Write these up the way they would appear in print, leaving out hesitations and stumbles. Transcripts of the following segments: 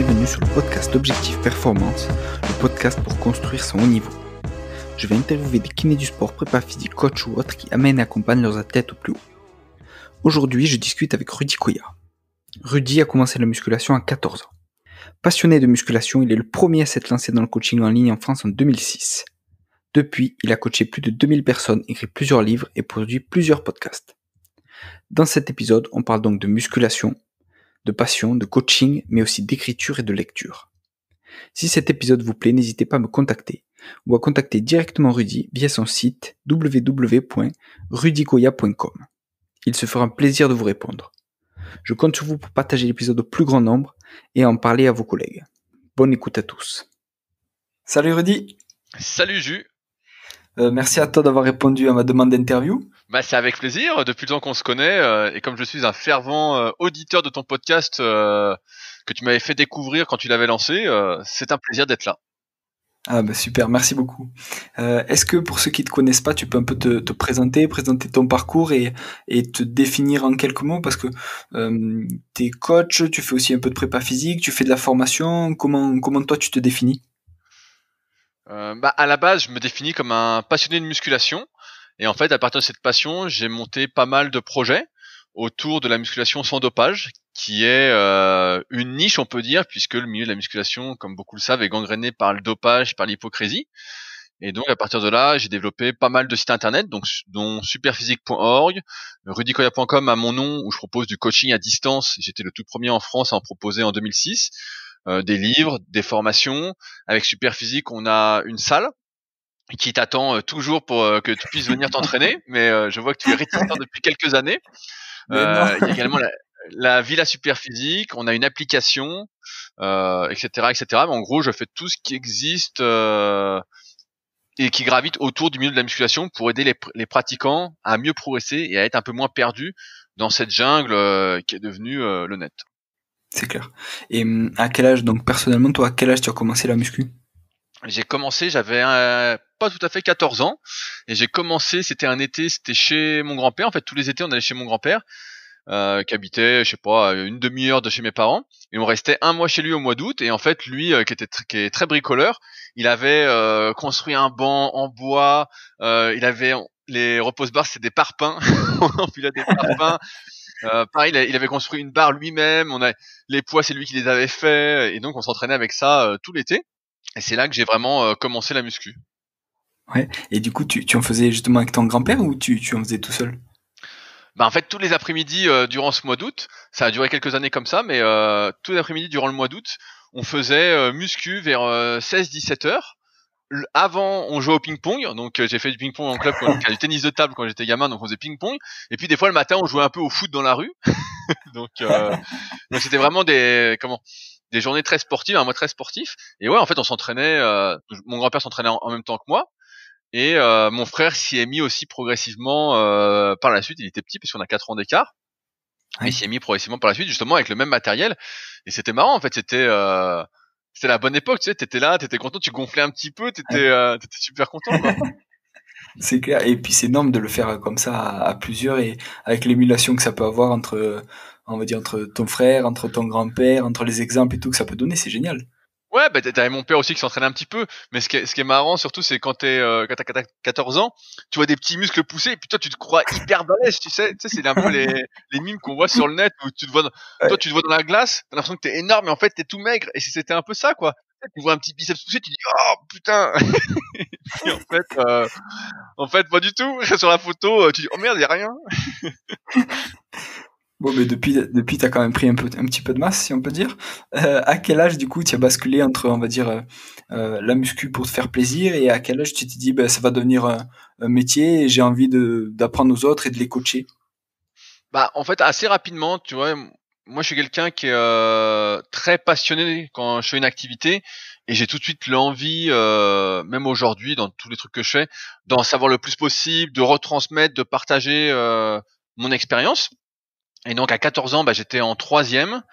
bienvenue sur le podcast Objectif Performance, le podcast pour construire son haut niveau. Je vais interviewer des kinés du sport, prépa physique, coach ou autres qui amènent et accompagnent leurs athlètes au plus haut. Aujourd'hui, je discute avec Rudy Koya. Rudy a commencé la musculation à 14 ans. Passionné de musculation, il est le premier à s'être lancé dans le coaching en ligne en France en 2006. Depuis, il a coaché plus de 2000 personnes, écrit plusieurs livres et produit plusieurs podcasts. Dans cet épisode, on parle donc de musculation, de passion, de coaching, mais aussi d'écriture et de lecture. Si cet épisode vous plaît, n'hésitez pas à me contacter ou à contacter directement Rudy via son site www.rudykoya.com. Il se fera un plaisir de vous répondre. Je compte sur vous pour partager l'épisode au plus grand nombre et en parler à vos collègues. Bonne écoute à tous. Salut Rudy. Salut Jus. Merci à toi d'avoir répondu à ma demande d'interview. C'est avec plaisir, depuis le temps qu'on se connaît, et comme je suis un fervent auditeur de ton podcast que tu m'avais fait découvrir quand tu l'avais lancé, c'est un plaisir d'être là. Super, merci beaucoup. Est-ce que pour ceux qui te connaissent pas, tu peux un peu te présenter ton parcours et te définir en quelques mots, parce que t'es coach, tu fais aussi un peu de prépa physique, tu fais de la formation, comment toi tu te définis? À la base, je me définis comme un passionné de musculation, et en fait, à partir de cette passion, j'ai monté pas mal de projets autour de la musculation sans dopage, qui est une niche, on peut dire, puisque le milieu de la musculation, comme beaucoup le savent, est gangréné par le dopage, par l'hypocrisie. Et donc, à partir de là, j'ai développé pas mal de sites internet, dont superphysique.org, rudykoya.com à mon nom, où je propose du coaching à distance. J'étais le tout premier en France à en proposer en 2006. Des livres, des formations. Avec Superphysique, on a une salle qui t'attend toujours pour que tu puisses venir t'entraîner, mais je vois que tu es réticent depuis quelques années. Il y a également la Villa Superphysique, on a une application, etc., etc. Mais en gros, je fais tout ce qui existe et qui gravite autour du milieu de la musculation pour aider les pratiquants à mieux progresser et à être un peu moins perdus dans cette jungle qui est devenue le net. C'est clair. Et à quel âge, donc personnellement, toi, à quel âge tu as commencé la muscu? J'ai commencé, j'avais pas tout à fait 14 ans, et j'ai commencé, c'était un été, c'était chez mon grand-père. En fait, tous les étés, on allait chez mon grand-père, qui habitait, je sais pas, une demi-heure de chez mes parents, et on restait un mois chez lui au mois d'août. Et en fait, lui, qui est très bricoleur, il avait construit un banc en bois, il avait les repose-barres, c'est des parpaings, on enfilait des parpaings. Pareil, il avait construit une barre lui-même. Les poids, c'est lui qui les avait faits, et donc on s'entraînait avec ça tout l'été. Et c'est là que j'ai vraiment commencé la muscu. Ouais. Et du coup, tu en faisais justement avec ton grand-père ou tu en faisais tout seul? En fait, tous les après-midi durant ce mois d'août, ça a duré quelques années comme ça, mais tous les après-midi durant le mois d'août, on faisait muscu vers 16-17 heures. Avant, on jouait au ping-pong, donc j'ai fait du ping-pong en club, du tennis de table quand j'étais gamin, donc on faisait ping-pong. Et puis des fois le matin, on jouait un peu au foot dans la rue. donc c'était vraiment des journées très sportives, un mois très sportif. Et ouais, en fait, on s'entraînait. Mon grand-père s'entraînait en même temps que moi, et mon frère s'y est mis aussi progressivement par la suite. Il était petit, puisqu'on a 4 ans d'écart, mais il s'y est mis progressivement par la suite, justement avec le même matériel. Et c'était marrant, en fait. C'était la bonne époque, tu sais. T'étais là, t'étais content, tu gonflais un petit peu, t'étais super content, quoi. C'est clair. Et puis c'est énorme de le faire comme ça à plusieurs, et avec l'émulation que ça peut avoir entre, on va dire, entre ton frère, entre ton grand-père, entre les exemples et tout que ça peut donner, c'est génial. Ouais, t'avais mon père aussi qui s'entraînait un petit peu, mais ce qui est marrant surtout, c'est quand quand t'as 14 ans, tu vois des petits muscles poussés, et puis toi tu te crois hyper balèze, tu sais, c'est un peu les mimes qu'on voit sur le net, où tu te vois dans la glace, t'as l'impression que t'es énorme, mais en fait t'es tout maigre, et c'était un peu ça, quoi. Tu vois un petit biceps poussé, tu dis oh putain. Et en fait pas du tout. Sur la photo, tu dis oh merde, y a rien. Bon, mais depuis, t'as quand même pris un petit peu de masse, si on peut dire. À quel âge, du coup, tu as basculé entre, on va dire, la muscu pour te faire plaisir, et à quel âge tu t'es dit, ça va devenir un métier et j'ai envie d'apprendre aux autres et de les coacher? En fait, assez rapidement, tu vois, moi je suis quelqu'un qui est très passionné quand je fais une activité, et j'ai tout de suite l'envie, même aujourd'hui, dans tous les trucs que je fais, d'en savoir le plus possible, de retransmettre, de partager mon expérience. Et donc à 14 ans, j'étais en troisième,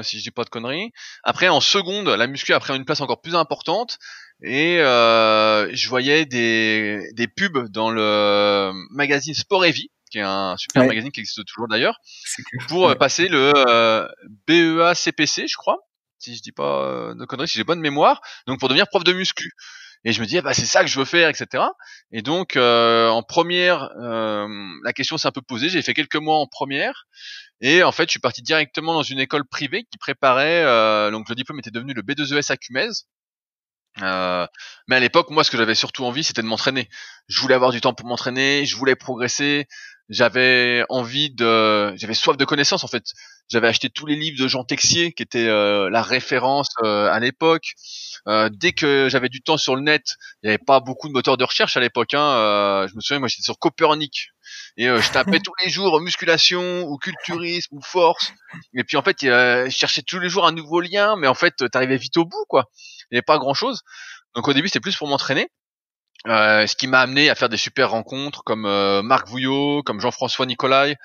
si je dis pas de conneries. Après, en seconde, la muscu a pris une place encore plus importante, et je voyais des pubs dans le magazine Sport et Vie, qui est un super magazine qui existe toujours d'ailleurs, C'est clair. pour passer le BEA CPC, je crois. si je dis pas de conneries, si j'ai bonne mémoire, donc pour devenir prof de muscu. Et je me dis, ah bah c'est ça que je veux faire, etc. Et donc en première, la question s'est un peu posée. J'ai fait quelques mois en première, et en fait, je suis parti directement dans une école privée qui préparait. Donc le diplôme était devenu le B2ES à Cumez. Mais à l'époque, moi, ce que j'avais surtout envie, c'était de m'entraîner. Je voulais avoir du temps pour m'entraîner, je voulais progresser, j'avais soif de connaissances en fait. J'avais acheté tous les livres de Jean Texier, qui était la référence à l'époque. Dès que j'avais du temps sur le net, il n'y avait pas beaucoup de moteurs de recherche à l'époque. Je me souviens, moi, j'étais sur Copernic et je tapais tous les jours musculation ou culturisme ou force. Et puis en fait, je cherchais tous les jours un nouveau lien, mais en fait, t'arrivais vite au bout, quoi. Il n'y avait pas grand chose. Donc au début c'était plus pour m'entraîner, ce qui m'a amené à faire des super rencontres comme Marc Vouillot, comme Jean-François Nicolai,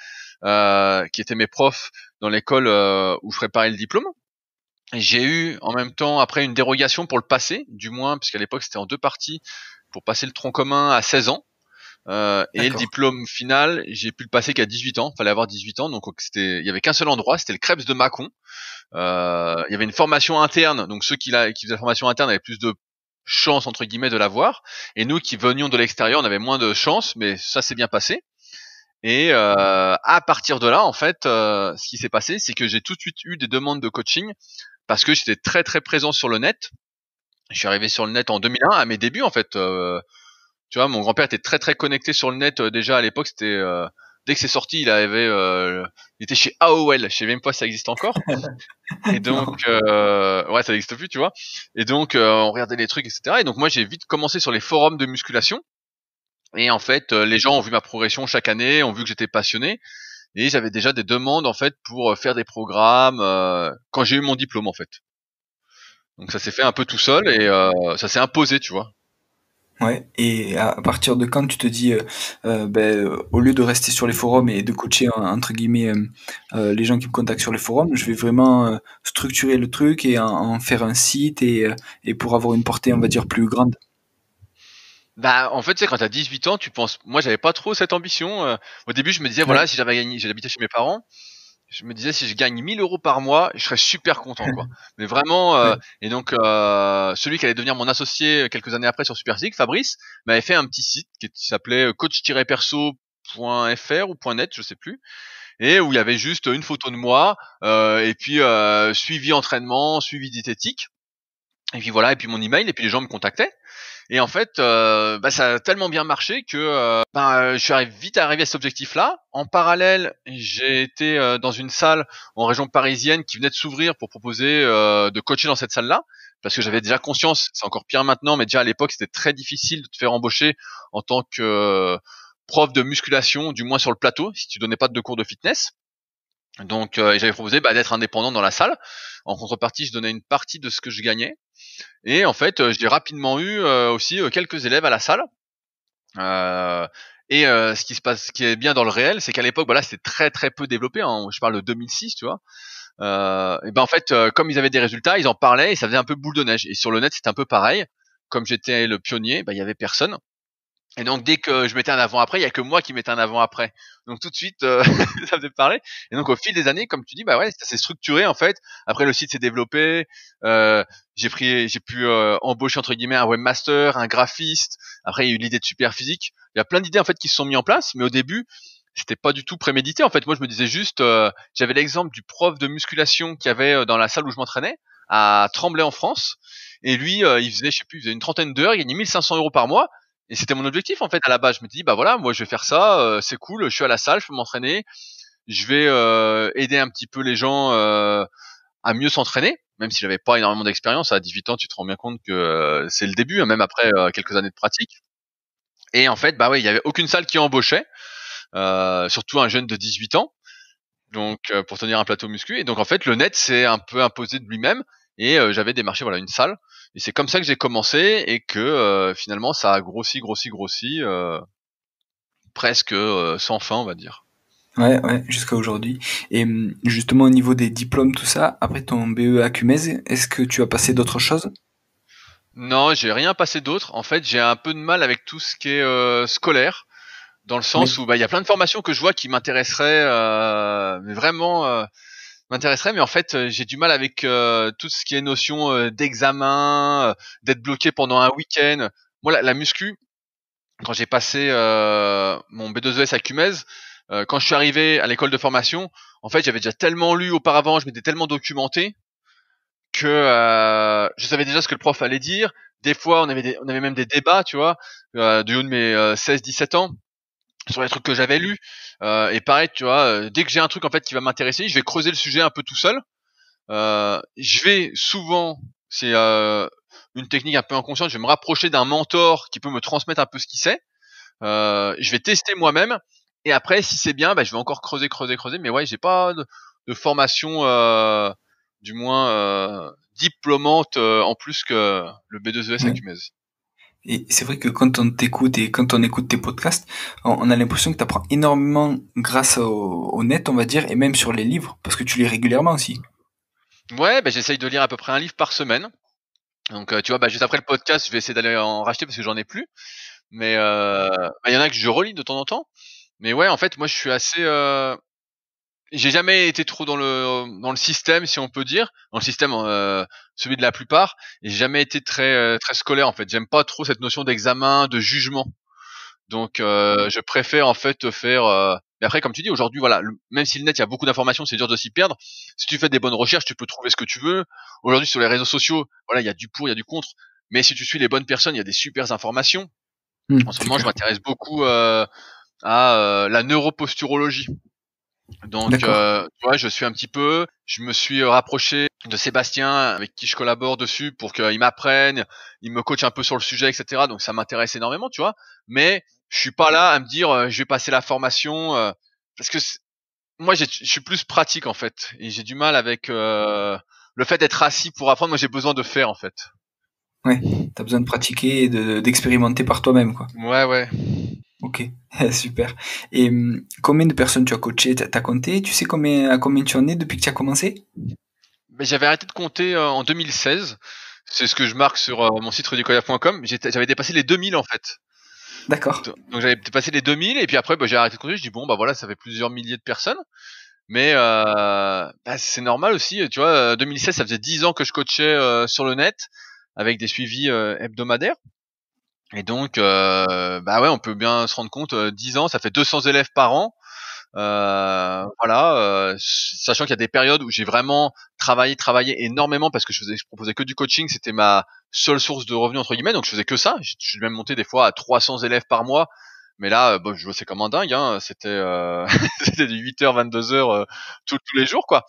qui étaient mes profs dans l'école où je préparais le diplôme. Et j'ai eu en même temps après une dérogation pour le passer, du moins puisqu'à l'époque c'était en 2 parties, pour passer le tronc commun à 16 ans. Et le diplôme final, j'ai pu le passer qu'à 18 ans. Fallait avoir 18 ans, donc il y avait qu'un seul endroit, c'était le Krebs de Mâcon. Il y avait une formation interne, donc ceux qui faisaient la formation interne avaient plus de chance entre guillemets de l'avoir, et nous qui venions de l'extérieur, on avait moins de chance, mais ça s'est bien passé. Et à partir de là, en fait, ce qui s'est passé, c'est que j'ai tout de suite eu des demandes de coaching parce que j'étais très très présent sur le net. Je suis arrivé sur le net en 2001, à mes débuts en fait. Tu vois, mon grand-père était très très connecté sur le net déjà à l'époque. C'était dès que c'est sorti, il était chez AOL. Je sais même pas si ça existe encore. Et donc, ouais, ça n'existe plus, tu vois. Et donc, on regardait les trucs, etc. Et donc, moi, j'ai vite commencé sur les forums de musculation. Et en fait, les gens ont vu ma progression chaque année, ont vu que j'étais passionné. Et j'avais déjà des demandes, en fait, pour faire des programmes quand j'ai eu mon diplôme, en fait. Donc, ça s'est fait un peu tout seul et ça s'est imposé, tu vois. Ouais, et à partir de quand tu te dis, au lieu de rester sur les forums et de coacher entre guillemets les gens qui me contactent sur les forums, je vais vraiment structurer le truc et en faire un site et pour avoir une portée, on va dire, plus grande. Bah, en fait, tu sais, quand t'as 18 ans, tu penses, moi, j'avais pas trop cette ambition. Au début, je me disais, Ouais, voilà, si j'avais gagné, j'habitais chez mes parents. Je me disais si je gagne 1000 euros par mois, je serais super content, quoi. Mais vraiment, ouais, et donc celui qui allait devenir mon associé quelques années après sur Superphysique, Fabrice, m'avait fait un petit site qui s'appelait coach-perso.fr ou .net, je sais plus, et où il y avait juste une photo de moi, et puis suivi entraînement, suivi diététique, et puis voilà, et puis mon email, et puis les gens me contactaient. Et en fait, ça a tellement bien marché que je suis vite arrivé à cet objectif-là. En parallèle, j'ai été dans une salle en région parisienne qui venait de s'ouvrir pour proposer de coacher dans cette salle-là, parce que j'avais déjà conscience, c'est encore pire maintenant, mais déjà à l'époque c'était très difficile de te faire embaucher en tant que prof de musculation, du moins sur le plateau, si tu donnais pas de cours de fitness. Donc j'avais proposé d'être indépendant dans la salle. En contrepartie, je donnais une partie de ce que je gagnais. Et en fait, j'ai rapidement eu aussi quelques élèves à la salle. Ce qui est bien dans le réel, c'est qu'à l'époque, voilà, c'était très très peu développé. Je parle de 2006, tu vois. Et ben en fait, comme ils avaient des résultats, ils en parlaient et ça faisait un peu boule de neige. Et sur le net, c'était un peu pareil. Comme j'étais le pionnier, il y avait personne. Et donc dès que je mettais un avant-après, il y a que moi qui mettais un avant-après. Donc tout de suite, ça faisait parler. Et donc au fil des années, comme tu dis, ouais, ça s'est structuré en fait. Après le site s'est développé. J'ai pu embaucher entre guillemets un webmaster, un graphiste. Après il y a eu l'idée de Superphysique. Il y a plein d'idées en fait qui se sont mis en place, mais au début c'était pas du tout prémédité. En fait, moi je me disais juste, j'avais l'exemple du prof de musculation qu'il y avait dans la salle où je m'entraînais à Tremblay en France. Et lui, il faisait, je sais plus, il faisait une trentaine d'heures, il gagnait 1500 euros par mois. Et c'était mon objectif en fait à la base. Je me dis voilà, moi je vais faire ça, c'est cool, je suis à la salle, je peux m'entraîner, je vais aider un petit peu les gens à mieux s'entraîner, même si j'avais pas énormément d'expérience. À 18 ans, tu te rends bien compte que c'est le début, même après quelques années de pratique. Et en fait, ouais, il y avait aucune salle qui embauchait, surtout un jeune de 18 ans, donc pour tenir un plateau muscu. Et donc en fait, le net s'est un peu imposé de lui-même. Et j'avais démarché une salle, et c'est comme ça que j'ai commencé et que finalement ça a grossi, presque sans fin, on va dire. ouais, ouais, jusqu'à aujourd'hui. Et justement au niveau des diplômes, tout ça, après ton BE à Cumez, est-ce que tu as passé d'autres choses? Non, j'ai rien passé d'autre. En fait, j'ai un peu de mal avec tout ce qui est scolaire, dans le Oui, sens où il y a plein de formations que je vois qui m'intéresseraient, mais vraiment m'intéresserait, mais en fait, j'ai du mal avec tout ce qui est notion d'examen, d'être bloqué pendant un week-end. Moi, la muscu, quand j'ai passé mon B2ES à Cumez, quand je suis arrivé à l'école de formation, en fait, j'avais déjà tellement lu auparavant, je m'étais tellement documenté que je savais déjà ce que le prof allait dire. Des fois, on avait même des débats, tu vois, du haut de mes 16-17 ans sur les trucs que j'avais lus. Et pareil, tu vois, dès que j'ai un truc en fait qui va m'intéresser, je vais creuser le sujet un peu tout seul. Je vais souvent, c'est une technique un peu inconsciente, je vais me rapprocher d'un mentor qui peut me transmettre un peu ce qu'il sait. Je vais tester moi-même et après, si c'est bien, bah, je vais encore creuser. Mais ouais, j'ai pas de formation, du moins diplômante en plus que le B2ES à Oui. Cumez. Et c'est vrai que quand on t'écoute et quand on écoute tes podcasts, on a l'impression que tu apprends énormément grâce au net, on va dire, et même sur les livres, parce que tu lis régulièrement aussi. Ouais, bah, j'essaye de lire à peu près un livre par semaine. Donc tu vois, bah, juste après le podcast, je vais essayer d'aller en racheter parce que j'en ai plus. Mais bah, il y en a que je relis de temps en temps. Mais ouais, en fait, moi, je suis assez. J'ai jamais été trop dans le système, si on peut dire, dans le système celui de la plupart. Et j'ai jamais été très scolaire en fait. J'aime pas trop cette notion d'examen, de jugement. Donc je préfère en fait faire. Mais après, comme tu dis, aujourd'hui, voilà, même si le net, il y a beaucoup d'informations, c'est dur de s'y perdre. Si tu fais des bonnes recherches, tu peux trouver ce que tu veux. Aujourd'hui, sur les réseaux sociaux, voilà, il y a du pour, il y a du contre. Mais si tu suis les bonnes personnes, il y a des super informations. En ce C'est moment, je clair. m'intéresse beaucoup à la neuroposturologie. Donc, D'accord. tu vois, je suis un petit peu. Je me suis rapproché de Sébastien, avec qui je collabore dessus, pour qu'il m'apprenne, il me coach un peu sur le sujet, etc. Donc, ça m'intéresse énormément, tu vois. Mais je suis pas là à me dire, je vais passer la formation, parce que moi, je suis plus pratique en fait, et j'ai du mal avec le fait d'être assis pour apprendre. Moi, j'ai besoin de faire en fait. Ouais. T'as besoin de pratiquer et d'expérimenter par toi-même, quoi. Ouais, ouais. Ok. Super. Et combien de personnes tu as coaché? T'as compté? Tu sais à combien tu en es depuis que tu as commencé? Mais j'avais arrêté de compter en 2016. C'est ce que je marque sur mon site rudicoya.com. J'avais dépassé les 2000 en fait. D'accord. Donc j'avais dépassé les 2000 et puis après bah, j'ai arrêté de compter. Je dis bon bah voilà, ça fait plusieurs milliers de personnes. Mais bah, c'est normal aussi, tu vois. 2016, ça faisait 10 ans que je coachais sur le net avec des suivis hebdomadaires. Et donc bah ouais, on peut bien se rendre compte. 10 ans, ça fait 200 élèves par an. Voilà, sachant qu'il y a des périodes où j'ai vraiment travaillé énormément parce que je proposais que du coaching, c'était ma seule source de revenus entre guillemets, donc je faisais que ça. Je suis même monté des fois à 300 élèves par mois, mais là, bon, je bossais comme un dingue, hein. C'était c'était du 8h 22h tous les jours quoi.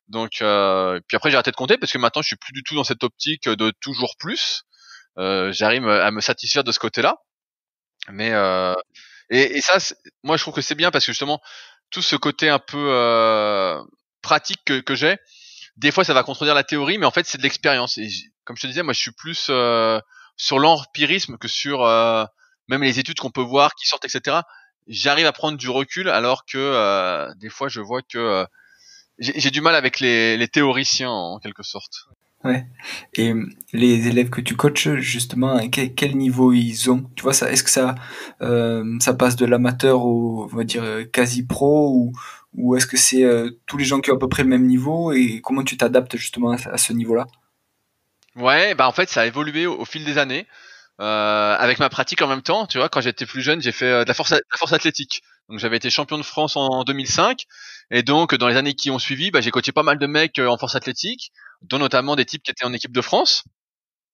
Donc puis après j'ai arrêté de compter parce que maintenant je suis plus du tout dans cette optique de toujours plus. J'arrive à me satisfaire de ce côté-là, mais et ça, moi je trouve que c'est bien parce que justement tout ce côté un peu pratique que j'ai, des fois ça va contredire la théorie, mais en fait c'est de l'expérience. Et comme je te disais, moi je suis plus sur l'empirisme que sur même les études qu'on peut voir, qui sortent, etc. J'arrive à prendre du recul alors que des fois je vois que j'ai du mal avec les théoriciens en quelque sorte. Ouais. Et les élèves que tu coaches, justement, quel niveau ils ont? Tu vois, est-ce que ça passe de l'amateur au, on va dire, quasi pro, ou est-ce que c'est tous les gens qui ont à peu près le même niveau, et comment tu t'adaptes justement à ce niveau-là? Ouais, bah en fait ça a évolué au fil des années. Avec ma pratique en même temps, tu vois, quand j'étais plus jeune, j'ai fait de la force athlétique. Donc j'avais été champion de France en 2005, et donc dans les années qui ont suivi, bah, j'ai coaché pas mal de mecs en force athlétique, dont notamment des types qui étaient en équipe de France.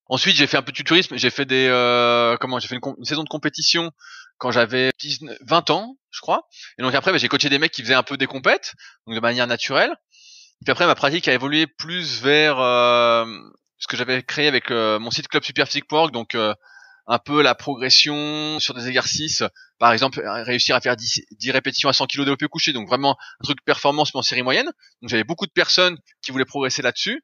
Ensuite, j'ai fait un peu de tutorisme, j'ai fait j'ai fait une saison de compétition quand j'avais 20 ans, je crois. Et donc après, bah, j'ai coaché des mecs qui faisaient un peu des compètes, donc de manière naturelle. Puis après, ma pratique a évolué plus vers ce que j'avais créé avec mon site clubsuperphysique.org, donc un peu la progression sur des exercices, par exemple réussir à faire 10 répétitions à 100 kg développé couché, donc vraiment un truc performance mais en série moyenne. Donc j'avais beaucoup de personnes qui voulaient progresser là-dessus.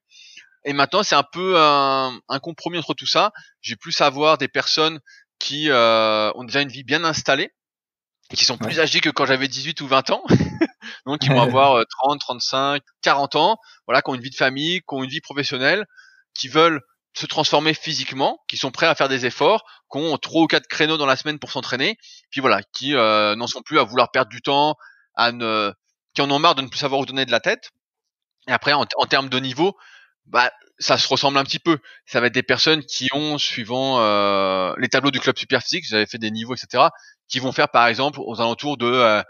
Et maintenant c'est un peu un compromis entre tout ça. J'ai plus à voir des personnes qui ont déjà une vie bien installée et qui sont plus Ouais. âgées que quand j'avais 18 ou 20 ans. Donc ils vont avoir 30, 35, 40 ans, voilà, qui ont une vie de famille, qui ont une vie professionnelle, qui veulent se transformer physiquement, qui sont prêts à faire des efforts, qui ont 3 ou 4 créneaux dans la semaine pour s'entraîner, puis voilà, qui n'en sont plus à vouloir perdre du temps, qui en ont marre de ne plus savoir où donner de la tête. Et après, en termes de niveau, bah, ça se ressemble un petit peu. Ça va être des personnes qui ont, suivant les tableaux du club Superphysique, j'avais fait des niveaux, etc., qui vont faire par exemple aux alentours de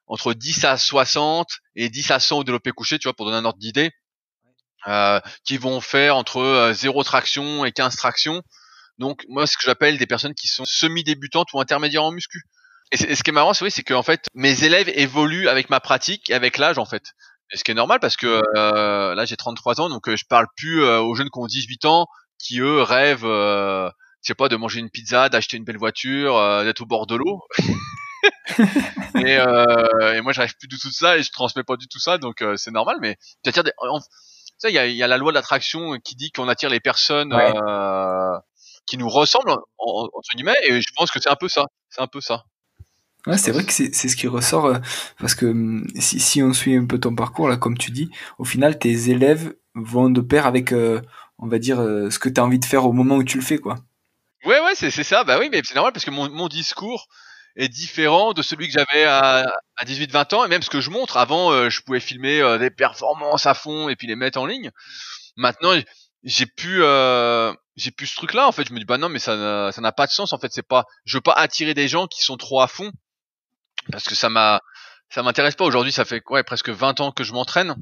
entre 10 à 60 et 10 à 100 au développé couché, tu vois, pour donner un ordre d'idée, qui vont faire entre 0 traction et 15 tractions. Donc moi, ce que j'appelle des personnes qui sont semi-débutantes ou intermédiaires en muscu. Et ce qui est marrant, c'est que en fait, mes élèves évoluent avec ma pratique et avec l'âge en fait. Et ce qui est normal parce que là j'ai 33 ans, donc je parle plus aux jeunes qui ont 18 ans, qui eux rêvent, je sais pas, de manger une pizza, d'acheter une belle voiture, d'être au bord de l'eau. Et moi je rêve plus du tout de ça et je transmets pas du tout ça, donc c'est normal. Mais tu attires ça, il y a la loi de l'attraction qui dit qu'on attire les personnes Ouais. qui nous ressemblent entre guillemets, et je pense que c'est un peu ça. C'est un peu ça, Ouais, je c'est vrai que pense. c'est ce qui ressort, parce que si on suit un peu ton parcours, là, comme tu dis, au final, tes élèves vont de pair avec, on va dire, ce que tu as envie de faire au moment où tu le fais, quoi. Ouais, ouais, c'est ça. Bah oui, mais c'est normal parce que mon discours est différent de celui que j'avais à 18-20 ans, et même ce que je montre. Avant, je pouvais filmer des performances à fond et puis les mettre en ligne. Maintenant, j'ai plus ce truc-là. En fait, je me dis bah non, mais ça n'a pas de sens. En fait, c'est pas, je veux pas attirer des gens qui sont trop à fond parce que ça m'intéresse pas. Aujourd'hui, ça fait ouais presque 20 ans que je m'entraîne,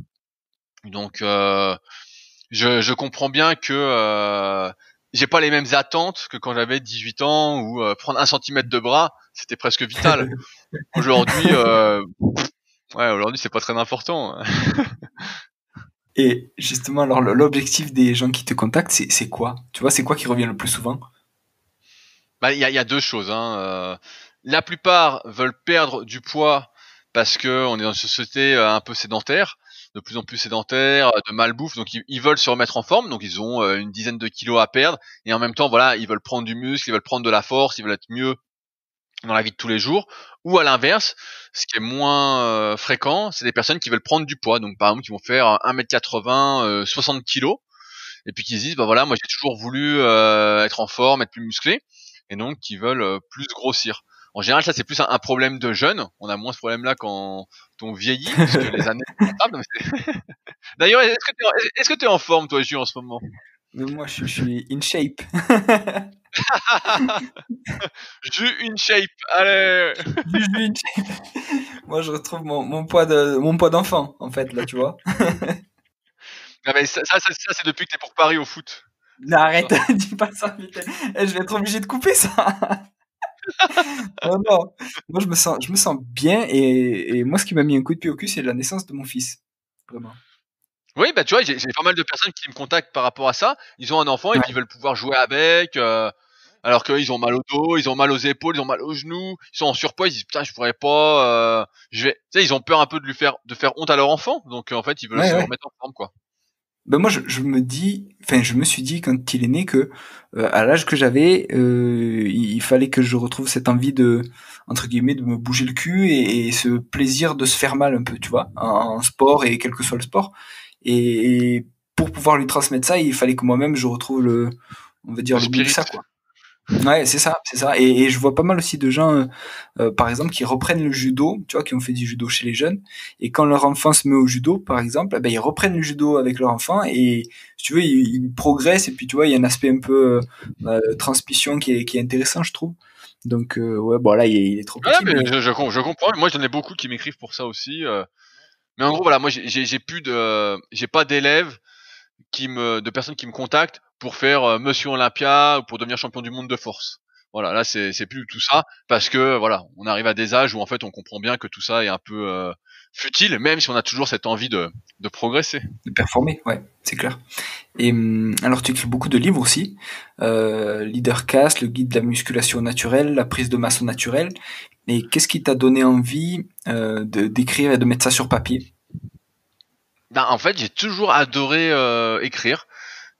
donc je comprends bien que j'ai pas les mêmes attentes que quand j'avais 18 ans, où prendre 1 centimètre de bras, c'était presque vital. Aujourd'hui, ouais, aujourd'hui c'est pas très important. Et justement, alors, l'objectif des gens qui te contactent, c'est quoi? Tu vois, c'est quoi qui revient le plus souvent? Bah, il y a deux choses, hein. La plupart veulent perdre du poids parce que on est dans une société un peu sédentaire, de plus en plus sédentaire, de malbouffe, donc ils veulent se remettre en forme, donc ils ont une dizaine de kilos à perdre, et en même temps, voilà, ils veulent prendre du muscle, ils veulent prendre de la force, ils veulent être mieux dans la vie de tous les jours. Ou à l'inverse, ce qui est moins fréquent, c'est des personnes qui veulent prendre du poids, donc par exemple qui vont faire 1m80, 60 kilos, et puis qui se disent bah voilà, moi j'ai toujours voulu être en forme, être plus musclé, et donc qui veulent plus grossir. En général, ça c'est plus un problème de jeunes. On a moins ce problème-là quand on vieillit, puisque les années sont comptables. D'ailleurs, est-ce que t'es en forme toi, Jules, en ce moment? Mais moi, je suis in shape. J'ai une shape, allez. Je suis in shape. Moi, je retrouve mon poids d'enfant, en fait, là, tu vois. Ah, mais ça, c'est depuis que t'es pour Paris au foot. Non, C'est pour ça. arrête, dis pas ça, putain. Eh, je vais être obligé de couper ça. Non, non. Moi, je me sens bien, et moi, ce qui m'a mis un coup de pied au cul, c'est la naissance de mon fils. Vraiment. Oui, bah tu vois, j'ai pas mal de personnes qui me contactent par rapport à ça. Ils ont un enfant et puis ils Ouais. veulent pouvoir jouer avec, alors qu'ils ont mal au dos, ils ont mal aux épaules, ils ont mal aux genoux, ils sont en surpoids, ils disent putain je pourrais pas, tu sais, ils ont peur un peu de faire honte à leur enfant, donc en fait ils veulent Ouais, se ouais. remettre en forme, quoi. Ben moi, je me suis dit quand il est né que, à l'âge que j'avais, il fallait que je retrouve cette envie de, entre guillemets, de me bouger le cul, et ce plaisir de se faire mal un peu, tu vois, en sport, et quel que soit le sport. Et pour pouvoir lui transmettre ça, il fallait que moi-même je retrouve on va dire, Le le goût de spirit. ça, quoi. Ouais, c'est ça, c'est ça. Et je vois pas mal aussi de gens, par exemple, qui reprennent le judo, tu vois, qui ont fait du judo chez les jeunes, et quand leur enfant se met au judo, par exemple, eh ben, ils reprennent le judo avec leur enfant, et si tu veux, ils progressent, et puis tu vois, il y a un aspect un peu transmission qui est intéressant, je trouve. Donc, ouais, bon, là, il est trop Ouais, petit, mais mais je comprends. Moi, j'en ai beaucoup qui m'écrivent pour ça aussi. Mais en gros, voilà, moi, j'ai pas d'élèves de personnes qui me contactent pour faire Monsieur Olympia ou pour devenir champion du monde de force. Voilà, là, c'est plus tout ça, parce que voilà, on arrive à des âges où en fait, on comprend bien que tout ça est un peu futile, même si on a toujours cette envie de progresser. de performer, ouais, c'est clair. Et alors, tu écris beaucoup de livres aussi, Leadercast, le guide de la musculation naturelle, la prise de masse naturelle. Et qu'est-ce qui t'a donné envie d'écrire et de mettre ça sur papier? Ben, en fait, j'ai toujours adoré écrire.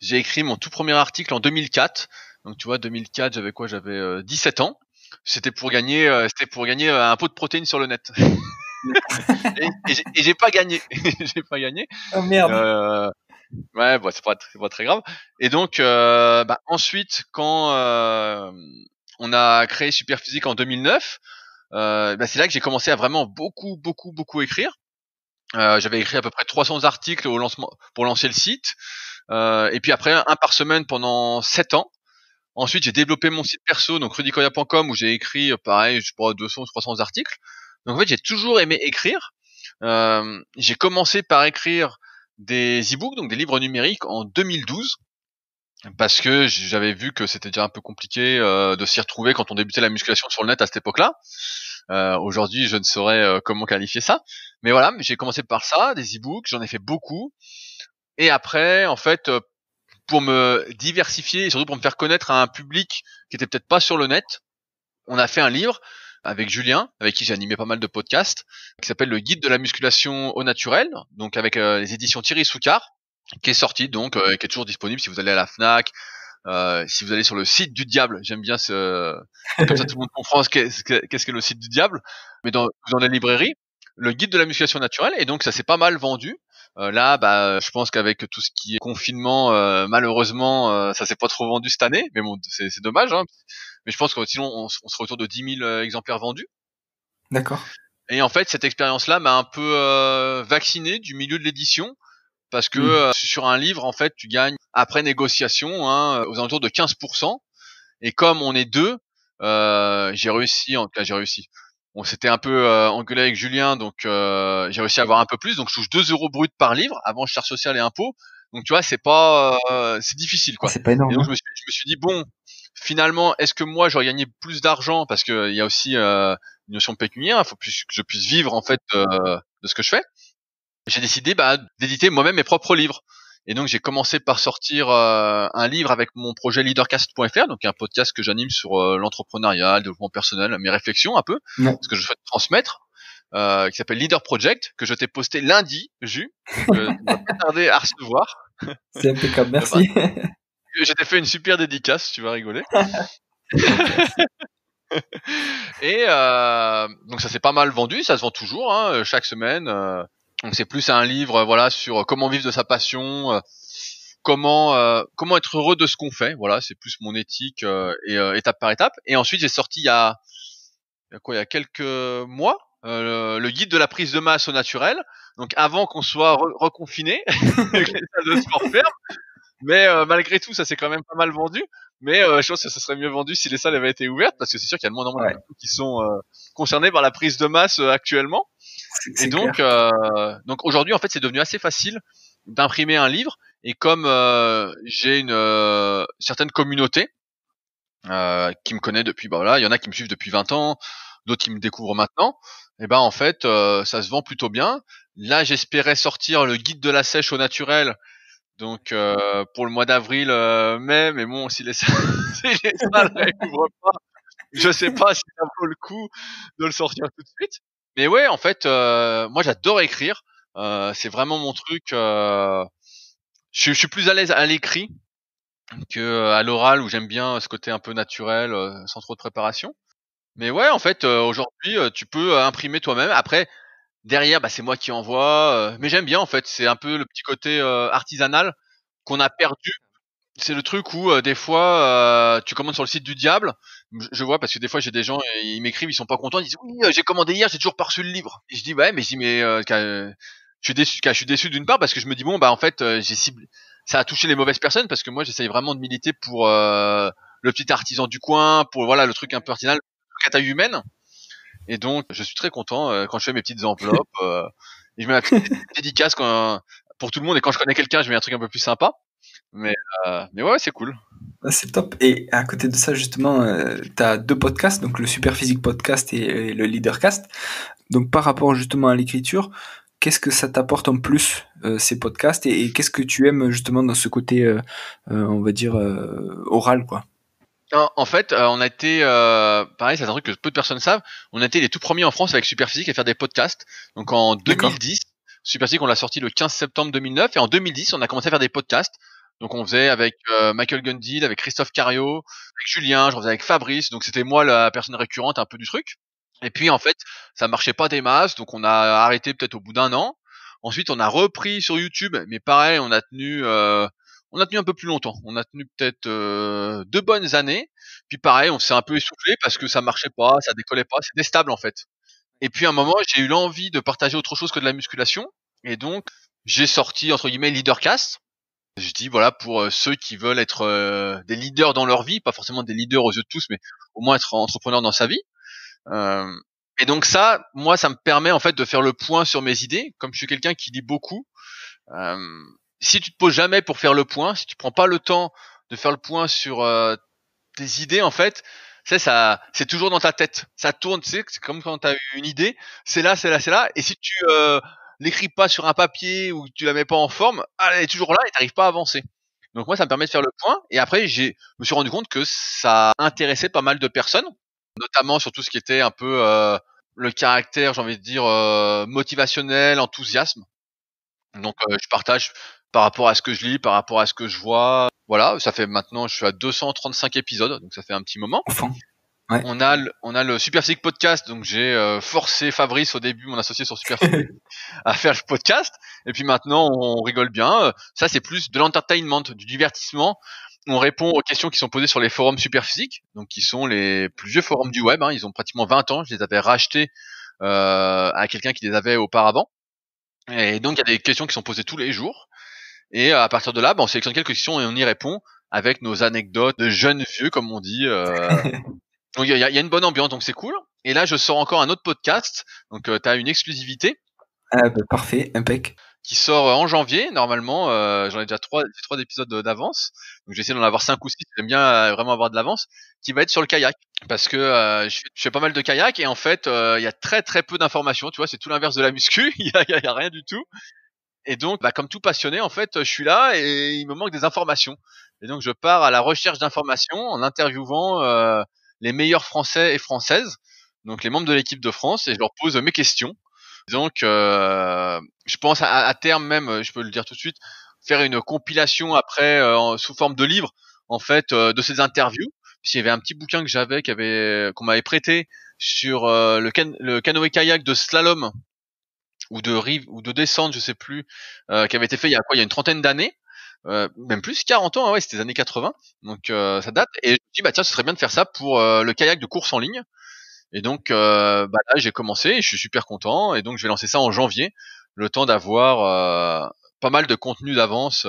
J'ai écrit mon tout premier article en 2004. Donc tu vois, 2004, j'avais quoi? J'avais 17 ans. C'était pour gagner un pot de protéines sur le net. Et j'ai pas gagné. J'ai pas gagné. Ah merde. Euh, ouais, bon, c'est pas très grave. Et donc, bah, ensuite, quand on a créé Superphysique en 2009, bah, c'est là que j'ai commencé à vraiment beaucoup, beaucoup, beaucoup écrire. J'avais écrit à peu près 300 articles au lancement pour lancer le site, et puis après un par semaine pendant 7 ans. Ensuite, j'ai développé mon site perso, donc rudicoya.com, où j'ai écrit, pareil, je sais pas, 200 ou 300 articles. Donc en fait, j'ai toujours aimé écrire. J'ai commencé par écrire des e-books, donc des livres numériques, en 2012, parce que j'avais vu que c'était déjà un peu compliqué de s'y retrouver quand on débutait la musculation sur le net à cette époque-là. Aujourd'hui, je ne saurais comment qualifier ça. Mais voilà, j'ai commencé par ça, des e-books, j'en ai fait beaucoup. Et après, en fait, pour me diversifier et surtout pour me faire connaître à un public qui était peut-être pas sur le net, on a fait un livre avec Julien, avec qui j'ai animé pas mal de podcasts, qui s'appelle Le Guide de la musculation au naturel, donc avec les éditions Thierry Soucard, qui est sorti donc, qui est toujours disponible si vous allez à la Fnac, si vous allez sur le site du diable. J'aime bien comme ça tout le monde comprend qu'est-ce que le site du diable, mais dans les librairies, le guide de la musculation naturelle, et donc ça s'est pas mal vendu. Là, je pense qu'avec tout ce qui est confinement, malheureusement, ça s'est pas trop vendu cette année, mais bon, c'est dommage, hein. Mais je pense que sinon on serait autour de 10 000 exemplaires vendus. D'accord. Et en fait, cette expérience-là m'a un peu vacciné du milieu de l'édition, parce que Mmh. sur un livre, en fait, tu gagnes après négociation, hein, aux alentours de 15%. Et comme on est deux, j'ai réussi, en tout cas j'ai réussi. On s'était un peu engueulé avec Julien, donc j'ai réussi à avoir un peu plus. Donc je touche 2 euros brut par livre, avant charges sociales et impôts. Donc tu vois, c'est pas, c'est difficile, Ah, quoi. c'est pas Et énorme, donc hein? je me suis dit bon, finalement, est-ce que moi j'aurais gagné plus d'argent, parce que il y a aussi une notion pécuniaire, il faut que je puisse vivre en fait de ce que je fais. J'ai décidé d'éditer moi-même mes propres livres. Et donc j'ai commencé par sortir un livre avec mon projet leadercast.fr, donc un podcast que j'anime sur l'entrepreneuriat, le développement personnel, mes réflexions un peu, Ouais. ce que je souhaite transmettre, qui s'appelle Leader Project, que je t'ai posté lundi, Jus, donc tu ne vas pas tarder à recevoir. C'est impeccable, Enfin, merci. je t'ai fait une super dédicace, tu vas rigoler. C'est classe. Et donc ça s'est pas mal vendu, ça se vend toujours, hein, chaque semaine. Donc c'est plus un livre, voilà, sur comment vivre de sa passion, comment être heureux de ce qu'on fait. Voilà, c'est plus mon éthique, et étape par étape. Et ensuite j'ai sorti il y a quelques mois, le guide de la prise de masse au naturel. Donc avant qu'on soit reconfiné, que les salles de sport ferment. Mais malgré tout, ça s'est quand même pas mal vendu. Mais je pense que ça serait mieux vendu si les salles avaient été ouvertes, parce que c'est sûr qu'il y a de moins en moins de Ouais, personnes qui sont concernées par la prise de masse actuellement. Et c'est clair. donc aujourd'hui, en fait, c'est devenu assez facile d'imprimer un livre. Et comme j'ai une certaine communauté qui me connaît depuis, voilà, il y en a qui me suivent depuis 20 ans, d'autres qui me découvrent maintenant. Et en fait, ça se vend plutôt bien. Là, j'espérais sortir le guide de la sèche au naturel, donc pour le mois d'avril, mai, mais bon, si les salles, si les salles réouvrent pas, je sais pas si ça vaut le coup de le sortir tout de suite. Mais ouais, en fait, moi j'adore écrire. C'est vraiment mon truc. Je suis plus à l'aise à l'écrit que à l'oral, où j'aime bien ce côté un peu naturel, sans trop de préparation. Mais ouais, en fait, aujourd'hui, tu peux imprimer toi-même. Après, derrière, c'est moi qui envoie. Mais j'aime bien en fait. C'est un peu le petit côté artisanal qu'on a perdu. C'est le truc où des fois tu commandes sur le site du diable. Je vois, parce que des fois j'ai des gens, ils m'écrivent, ils sont pas contents, ils disent oui, j'ai commandé hier, j'ai toujours pas reçu le livre. Et je dis ouais, mais je dis mais je suis déçu d'une part, parce que je me dis bon en fait j'ai ciblé, ça a touché les mauvaises personnes, parce que moi j'essaye vraiment de militer pour le petit artisan du coin, pour voilà le truc un peu artisanal, à taille humaine. Et donc je suis très content quand je fais mes petites enveloppes, et je mets ma petite dédicace pour tout le monde, et quand je connais quelqu'un, je mets un truc un peu plus sympa. Mais mais ouais, c'est cool. Ah, c'est top. Et à côté de ça, justement, tu as 2 podcasts, donc le Super Physique Podcast et le Leadercast. Donc par rapport justement à l'écriture, qu'est-ce que ça t'apporte en plus, ces podcasts et qu'est-ce que tu aimes justement dans ce côté, on va dire, oral, quoi? En fait, on a été, pareil, c'est un truc que peu de personnes savent, on a été les tout premiers en France avec Superphysique à faire des podcasts. Donc en D'accord. 2010, Superphysique, on l'a sorti le 15 septembre 2009, et en 2010, on a commencé à faire des podcasts. Donc on faisait avec Michael Gundil, avec Christophe Cario, avec Julien, j'en faisais avec Fabrice, donc c'était moi la personne récurrente un peu du truc. Et puis en fait, ça marchait pas des masses, donc on a arrêté peut-être au bout d'un an. Ensuite, on a repris sur YouTube, mais pareil, on a tenu un peu plus longtemps. On a tenu peut-être 2 bonnes années. Puis pareil, on s'est un peu essoufflé parce que ça marchait pas, ça décollait pas, c'était stable en fait. Et puis à un moment, j'ai eu l'envie de partager autre chose que de la musculation. Et donc, j'ai sorti entre guillemets Leadercast. Je dis voilà pour ceux qui veulent être des leaders dans leur vie, pas forcément des leaders aux yeux de tous, mais au moins être entrepreneur dans sa vie. Euh, et donc ça, moi, ça me permet en fait de faire le point sur mes idées. Comme je suis quelqu'un qui lit beaucoup, euh, si tu te poses jamais pour faire le point, si tu prends pas le temps de faire le point sur tes idées, en fait, c'est toujours dans ta tête. Ça tourne, tu sais, c'est comme quand tu as une idée, c'est là, c'est là, c'est là. Et si tu l'écris pas sur un papier ou tu la mets pas en forme, elle est toujours là et t'arrives pas à avancer. Donc moi, ça me permet de faire le point. Et après, je me suis rendu compte que ça intéressait pas mal de personnes, notamment sur tout ce qui était un peu le caractère, j'ai envie de dire, motivationnel, enthousiasme. Donc je partage par rapport à ce que je lis, par rapport à ce que je vois. Voilà, ça fait maintenant, je suis à 235 épisodes, donc ça fait un petit moment. Enfin. Ouais. On a le Superphysique Podcast, donc j'ai forcé Fabrice au début, mon associé sur Superphysique, à faire le podcast. Et puis maintenant, on rigole bien. Ça, c'est plus de l'entertainment, du divertissement. On répond aux questions qui sont posées sur les forums Superphysique, donc qui sont les plus vieux forums du web. Hein. Ils ont pratiquement 20 ans. Je les avais rachetés à quelqu'un qui les avait auparavant. Et donc, il y a des questions qui sont posées tous les jours. Et à partir de là, on sélectionne quelques questions et on y répond avec nos anecdotes de jeunes vieux, comme on dit. Donc il y a une bonne ambiance, donc c'est cool. Et là, je sors encore un autre podcast. Donc tu as une exclusivité Ah, bah, parfait, impec. qui sort en janvier. Normalement, j'en ai déjà trois épisodes d'avance. Donc j'essaie d'en avoir 5 ou 6. J'aime bien vraiment avoir de l'avance. Qui va être sur le kayak. Parce que je fais pas mal de kayak et en fait, il y a très très peu d'informations. Tu vois, c'est tout l'inverse de la muscu. Il y a rien du tout. Et donc, comme tout passionné, en fait, je suis là et il me manque des informations. Et donc, je pars à la recherche d'informations en interviewant les meilleurs Français et Françaises, donc les membres de l'équipe de France, et je leur pose mes questions. Donc, je pense à terme même, je peux le dire tout de suite, faire une compilation après sous forme de livre, en fait, de ces interviews. Puis, il y avait un petit bouquin que j'avais, qu'on m'avait prêté sur le canoë-kayak de slalom ou de rive ou de descente, je sais plus, qui avait été fait il y a quoi, il y a une trentaine d'années, même plus 40 ans, ouais, c'était les années 80. Donc ça date et je me dis bah tiens, ce serait bien de faire ça pour le kayak de course en ligne. Et donc là j'ai commencé et je suis super content et donc je vais lancer ça en janvier, le temps d'avoir pas mal de contenu d'avance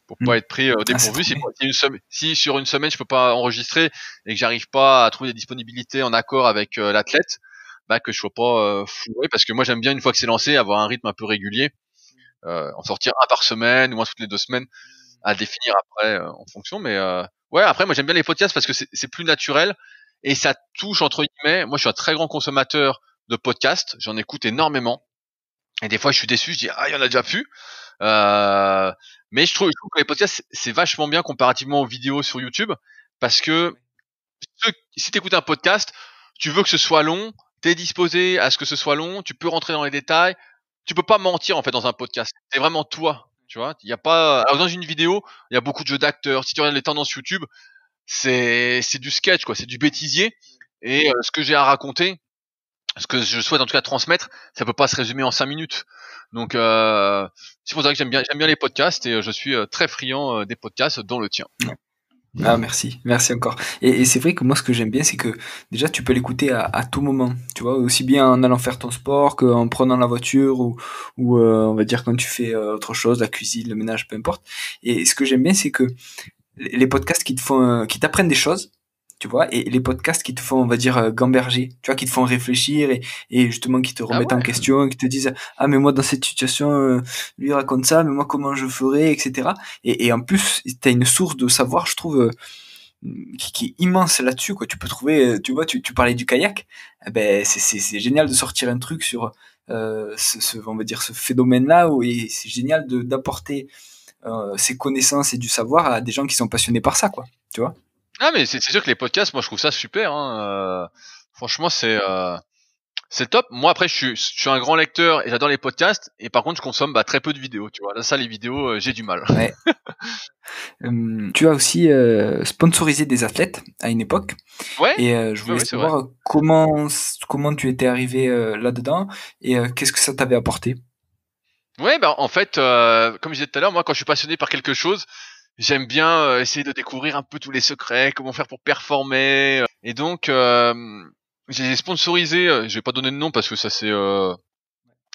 pour pas être pris au Ah, c'est dépourvu. trop bien. Si sur une semaine je peux pas enregistrer et que j'arrive pas à trouver des disponibilités en accord avec l'athlète, que je sois pas fourré, parce que moi j'aime bien une fois que c'est lancé avoir un rythme un peu régulier, en sortir un par semaine ou un toutes les 2 semaines, à définir après en fonction. Mais ouais, après moi j'aime bien les podcasts parce que c'est plus naturel et ça touche entre guillemets. Moi je suis un très grand consommateur de podcasts, j'en écoute énormément et des fois je suis déçu, je dis ah il y en a déjà plus. Mais je trouve que les podcasts c'est vachement bien comparativement aux vidéos sur YouTube parce que si tu écoutes un podcast, tu veux que ce soit long, tu es disposé à ce que ce soit long, tu peux rentrer dans les détails, tu peux pas mentir en fait dans un podcast. C'est vraiment toi, tu vois. Il y a pas alors dans une vidéo, il y a beaucoup de jeux d'acteurs. Si tu regardes les tendances YouTube, c'est du sketch quoi, c'est du bêtisier et ce que j'ai à raconter, ce que je souhaite en tout cas transmettre, ça peut pas se résumer en 5 minutes. Donc c'est pour ça que j'aime bien les podcasts et je suis très friand des podcasts dont le tien. Ah, merci, merci encore. Et c'est vrai que moi, ce que j'aime bien, c'est que déjà, tu peux l'écouter à tout moment. Tu vois, aussi bien en allant faire ton sport qu'en prenant la voiture ou on va dire quand tu fais autre chose, la cuisine, le ménage, peu importe. Et ce que j'aime bien, c'est que les podcasts qui te font, qui t'apprennent des choses, tu vois, et les podcasts qui te font, on va dire, gamberger, tu vois, qui te font réfléchir et justement qui te Ah remettent en ouais. question, qui te disent, ah, mais moi, dans cette situation, lui il raconte ça, mais moi, comment je ferais, etc. Et en plus, t'as une source de savoir, je trouve, qui est immense là-dessus, quoi. Tu peux trouver, tu vois, tu parlais du kayak, eh ben, c'est génial de sortir un truc sur, on va dire, ce phénomène-là, et c'est génial d'apporter ses connaissances et du savoir à des gens qui sont passionnés par ça, quoi. Tu vois? Ah mais c'est sûr que les podcasts, moi je trouve ça super. Hein, franchement c'est top. Moi après je suis un grand lecteur et j'adore les podcasts. Et par contre je consomme très peu de vidéos. Tu vois là ça les vidéos j'ai du mal. Ouais. Tu as aussi sponsorisé des athlètes à une époque, Ouais et je ouais voulais ouais c'est vrai. savoir comment tu étais arrivé là-dedans et qu'est-ce que ça t'avait apporté? Ouais en fait comme je disais tout à l'heure, moi quand je suis passionné par quelque chose, j'aime bien essayer de découvrir un peu tous les secrets, comment faire pour performer. Et donc j'ai sponsorisé. Je vais pas donner de nom parce que ça c'est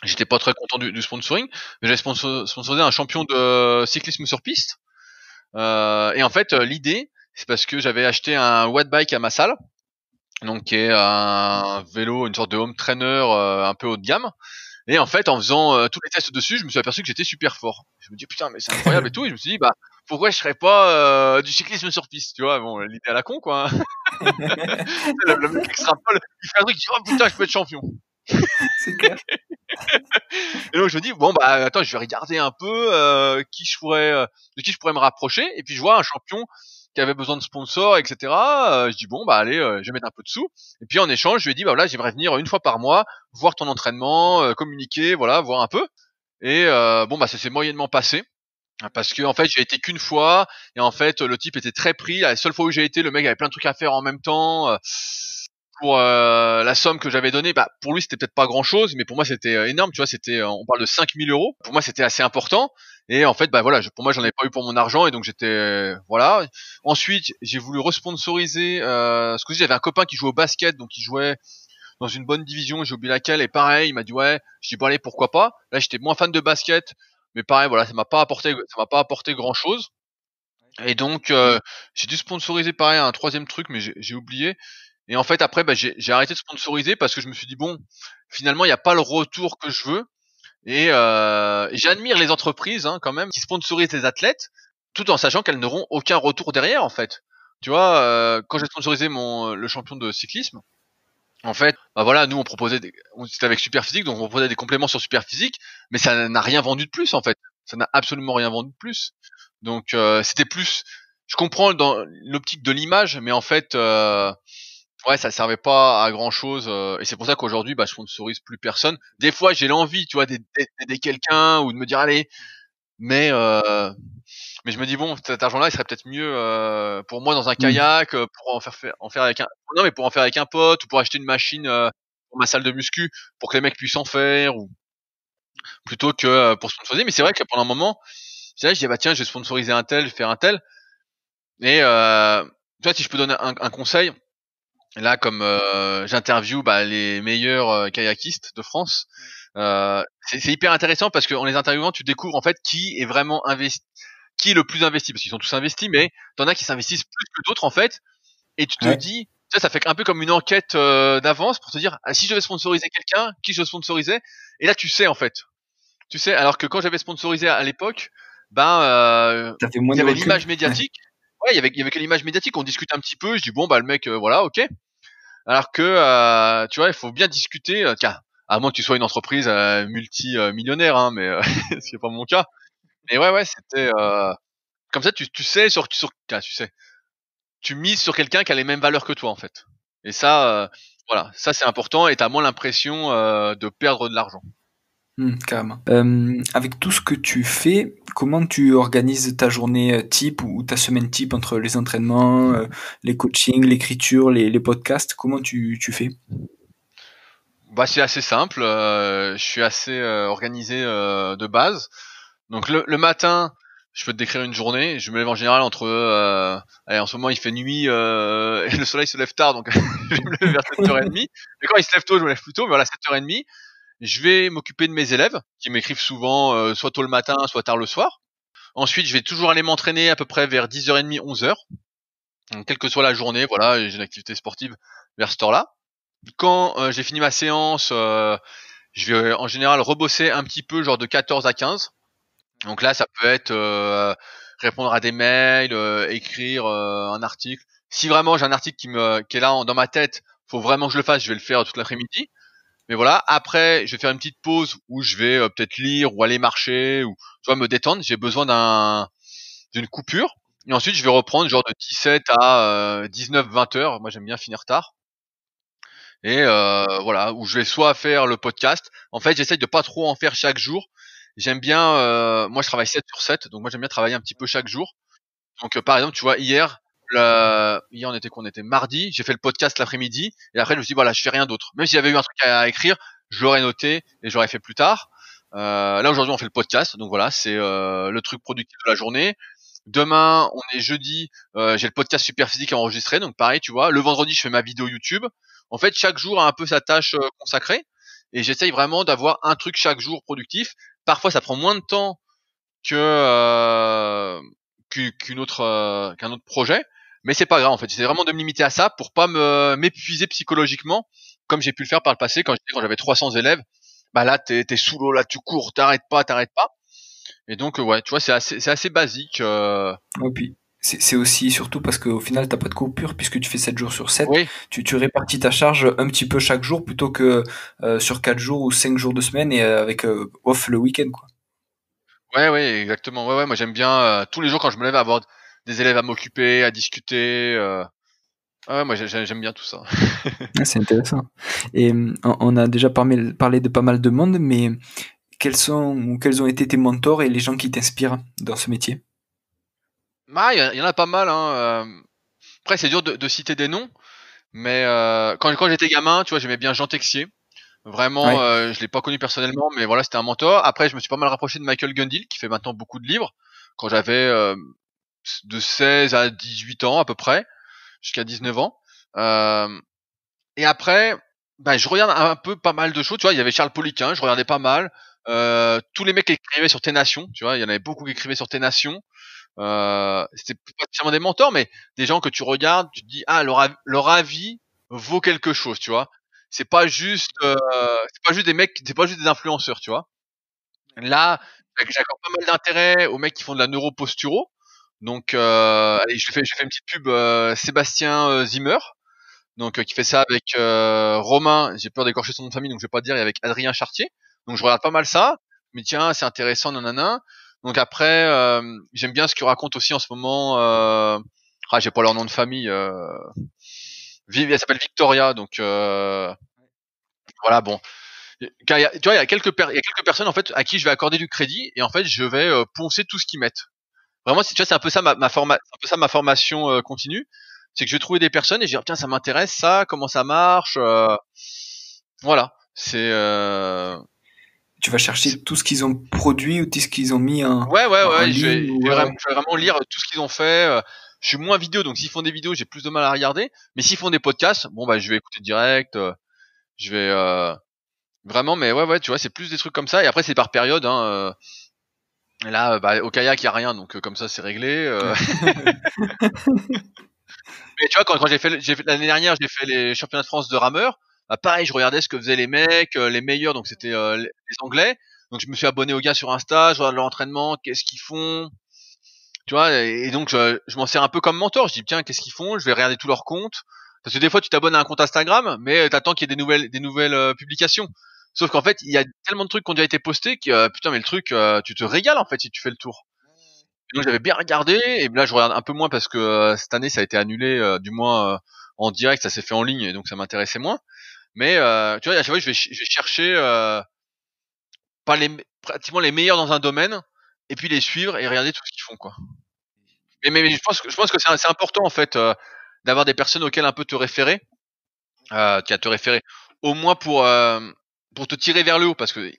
J'étais pas très content du sponsoring, mais j'avais sponsorisé un champion de cyclisme sur piste. Et en fait, l'idée, c'est parce que j'avais acheté un watt bike à ma salle, donc qui est un vélo, une sorte de home trainer un peu haut de gamme. Et en fait, en faisant tous les tests dessus, je me suis aperçu que j'étais super fort. Je me dis putain, mais c'est incroyable et tout. Et je me suis dit bah pourquoi je serais pas du cyclisme sur piste, tu vois. Bon, l'idée à la con quoi, hein. Le mec extrapole, il fait un truc, il dit oh putain, je peux être champion. C'est clair. Et donc je me dis bon bah attends, je vais regarder un peu de qui je pourrais me rapprocher. Et puis je vois un champion qui avait besoin de sponsors, etc. Je dis bon bah allez, je vais mettre un peu de sous. Et puis en échange, je lui ai dit bah voilà, j'aimerais venir une fois par mois, voir ton entraînement, communiquer, voilà, voir un peu. Et bon bah ça s'est moyennement passé. Parce que en fait j'ai été qu'une fois et en fait le type était très pris. La seule fois où j'ai été, le mec avait plein de trucs à faire en même temps. Pour la somme que j'avais donnée, bah pour lui c'était peut-être pas grand chose, mais pour moi c'était énorme, tu vois, c'était on parle de 5 000 euros. Pour moi c'était assez important. Et en fait bah voilà, pour moi j'en avais pas eu pour mon argent et donc j'étais voilà. Ensuite j'ai voulu responsoriser ce que j'avais un copain qui jouait au basket, donc il jouait dans une bonne division, j'ai oublié laquelle, et pareil il m'a dit ouais, je dis bon allez pourquoi pas. Là j'étais moins fan de basket, mais pareil voilà, ça m'a pas apporté grand chose. Et donc j'ai dû sponsoriser pareil un troisième truc, mais j'ai oublié. Et en fait après bah, j'ai arrêté de sponsoriser parce que je me suis dit bon, finalement il y a pas le retour que je veux. Et j'admire les entreprises hein, quand même qui sponsorisent les athlètes, tout en sachant qu'elles n'auront aucun retour derrière en fait. Tu vois, quand j'ai sponsorisé le champion de cyclisme, en fait, bah voilà, nous on proposait c'était avec Superphysique, donc on proposait des compléments sur Superphysique, mais ça n'a rien vendu de plus en fait. Ça n'a absolument rien vendu de plus. Donc c'était plus, je comprends dans l'optique de l'image, mais en fait, ouais, ça servait pas à grand chose. Et c'est pour ça qu'aujourd'hui, bah, je sponsorise plus personne. Des fois, j'ai l'envie, tu vois, d'aider quelqu'un ou de me dire allez, mais mais je me dis bon, cet argent-là, il serait peut-être mieux pour moi dans un Mmh. kayak, pour en faire avec un non, mais pour en faire avec un pote ou pour acheter une machine pour ma salle de muscu, pour que les mecs puissent en faire ou plutôt que pour sponsoriser. Mais c'est vrai que pendant un moment, je dis ah bah tiens, je vais sponsoriser un tel, je vais faire un tel. Et tu vois, si je peux donner un conseil, là comme j'interviewe bah, les meilleurs kayakistes de France, c'est hyper intéressant parce qu'en les interviewant, tu découvres en fait qui est vraiment investi, qui est le plus investi, parce qu'ils sont tous investis, mais t'en as qui s'investissent plus que d'autres en fait, et tu te Ouais. dis, ça fait un peu comme une enquête d'avance pour te dire, ah, si je devais sponsoriser quelqu'un, qui je sponsorisais, et là tu sais en fait, tu sais, alors que quand j'avais sponsorisé à l'époque, ben Ça fait moins il y de avait recul. l'image médiatique, ouais, il y avait que l'image médiatique, on discute un petit peu, je dis bon bah le mec, voilà, ok, alors que tu vois, il faut bien discuter, à moins que tu sois une entreprise multi-millionnaire, hein, mais ce qui est pas mon cas. Mais ouais, ouais, c'était comme ça, tu sais tu sais, tu mises sur quelqu'un qui a les mêmes valeurs que toi en fait. Et ça, voilà, ça c'est important et t'as moins l'impression de perdre de l'argent. Carrément. Avec tout ce que tu fais, comment tu organises ta journée type ou ta semaine type entre les entraînements, les coachings, l'écriture, les podcasts? Comment tu fais? Bah c'est assez simple, je suis assez organisé de base. Donc le matin, je peux te décrire une journée. Je me lève en général entre, allez, en ce moment il fait nuit et le soleil se lève tard, donc je vais me lever vers 7h30. Mais quand il se lève tôt, je me lève plus tôt. Mais voilà, 7h30. Je vais m'occuper de mes élèves qui m'écrivent souvent, soit tôt le matin, soit tard le soir. Ensuite, je vais toujours aller m'entraîner à peu près vers 10h30, 11h. Donc, quelle que soit la journée, voilà, j'ai une activité sportive vers cette heure-là. Quand j'ai fini ma séance, je vais en général rebosser un petit peu, genre de 14 à 15. Donc là, ça peut être répondre à des mails, écrire un article. Si vraiment j'ai un article qui est là dans ma tête, faut vraiment que je le fasse, je vais le faire toute l'après-midi. Mais voilà, après, je vais faire une petite pause où je vais peut-être lire ou aller marcher ou tu vois me détendre. J'ai besoin d'une coupure. Et ensuite, je vais reprendre genre de 17 à 19-20 heures. Moi, j'aime bien finir tard. Et voilà, où je vais soit faire le podcast. En fait, j'essaye de pas trop en faire chaque jour. J'aime bien, moi, je travaille 7 sur 7, donc moi, j'aime bien travailler un petit peu chaque jour. Donc, par exemple, tu vois, hier, on était mardi, j'ai fait le podcast l'après-midi, et après, je me suis dit, voilà, je fais rien d'autre. Même s'il y avait eu un truc à écrire, je l'aurais noté et je l'aurais fait plus tard. Là, aujourd'hui, on fait le podcast, donc voilà, c'est le truc productif de la journée. Demain, on est jeudi, j'ai le podcast Superphysique à enregistrer, donc pareil, tu vois. Le vendredi, je fais ma vidéo YouTube. En fait, chaque jour a un peu sa tâche consacrée. et j'essaye vraiment d'avoir un truc chaque jour productif. Parfois, ça prend moins de temps que qu'un autre projet, mais c'est pas grave en fait. J'essaie vraiment de me limiter à ça pour pas m'épuiser psychologiquement, comme j'ai pu le faire par le passé quand j'avais 300 élèves. Bah là, t'es sous l'eau, là tu cours, t'arrêtes pas. Et donc ouais, tu vois, c'est assez basique. Et puis, c'est aussi surtout parce qu'au final, t'as pas de coupure puisque tu fais 7 jours sur 7. Oui, Tu répartis ta charge un petit peu chaque jour plutôt que sur 4 jours ou 5 jours de semaine et avec off le week-end, quoi. ouais, ouais, exactement. Ouais, ouais, moi j'aime bien tous les jours quand je me lève avoir des élèves à m'occuper, à discuter. Ouais, moi j'aime bien tout ça. Ah, c'est intéressant. Et on a déjà parlé de pas mal de monde, mais quels ont été tes mentors et les gens qui t'inspirent dans ce métier? Ah, il y en a pas mal, hein. Après, c'est dur de citer des noms, mais quand j'étais gamin, tu vois, j'aimais bien Jean Texier. Vraiment, Ouais, je l'ai pas connu personnellement, mais voilà, c'était un mentor. Après, je me suis pas mal rapproché de Michael Gundil, qui fait maintenant beaucoup de livres. Quand j'avais de 16 à 18 ans à peu près, jusqu'à 19 ans. Euh, et après, bah, je regarde un peu pas mal de choses. Tu vois, il y avait Charles Poliquin, je regardais pas mal. Tous les mecs qui écrivaient sur T-Nation, tu vois, il y en avait beaucoup qui écrivaient sur T-Nation. C'était pas spécialement des mentors, mais des gens que tu regardes, tu te dis ah leur avis vaut quelque chose, tu vois. C'est pas juste des mecs, c'est pas juste des influenceurs, tu vois. Là, j'accorde pas mal d'intérêt aux mecs qui font de la neuroposturo. Donc allez, je fais une petite pub Sébastien Zimmer, donc qui fait ça avec Romain, j'ai peur d'écorcher son nom de famille donc je vais pas dire, et avec Adrien Chartier. Donc je regarde pas mal ça, mais tiens, c'est intéressant nanana. Donc après j'aime bien ce qu'il raconte aussi en ce moment j'ai pas leur nom de famille elle s'appelle Victoria donc voilà bon. Car tu vois, il y a quelques personnes en fait à qui je vais accorder du crédit et en fait je vais poncer tout ce qu'ils mettent. Vraiment, tu vois, c'est un peu ça c'est un peu ça ma formation continue, c'est que je vais trouver des personnes et je vais dire tiens ça m'intéresse ça, comment ça marche, voilà, tu vas c'est chercher tout ce qu'ils ont produit ou tout ce qu'ils ont mis ouais ouais en ouais, ligne ou je vais vraiment lire tout ce qu'ils ont fait. Je suis moins vidéo donc s'ils font des vidéos j'ai plus de mal à regarder, mais s'ils font des podcasts bon bah je vais écouter direct, je vais vraiment mais ouais ouais tu vois c'est plus des trucs comme ça et après c'est par période hein. Là, bah, au kayak, il y a rien, donc comme ça, c'est réglé. Mais tu vois, quand j'ai fait l'année dernière, j'ai fait les championnats de France de rameur. Bah, pareil, je regardais ce que faisaient les mecs, les meilleurs, donc c'était les Anglais. Donc je me suis abonné aux gars sur Insta, je regarde leur entraînement, qu'est-ce qu'ils font, tu vois. Et donc je m'en sers un peu comme mentor. Je dis tiens, qu'est-ce qu'ils font, je vais regarder tous leurs comptes. Parce que des fois, tu t'abonnes à un compte Instagram, mais t'attends qu'il y ait des nouvelles publications. Sauf qu'en fait, il y a tellement de trucs qui ont déjà été postés que putain, mais le truc, tu te régales en fait si tu fais le tour. Donc j'avais bien regardé et là je regarde un peu moins parce que cette année ça a été annulé, du moins en direct, ça s'est fait en ligne et donc ça m'intéressait moins. Mais tu vois, à chaque fois je vais chercher pas pratiquement les meilleurs dans un domaine et puis les suivre et regarder tout ce qu'ils font quoi. Mais je pense que c'est important en fait d'avoir des personnes auxquelles un peu te référer, te référer au moins pour te tirer vers le haut parce que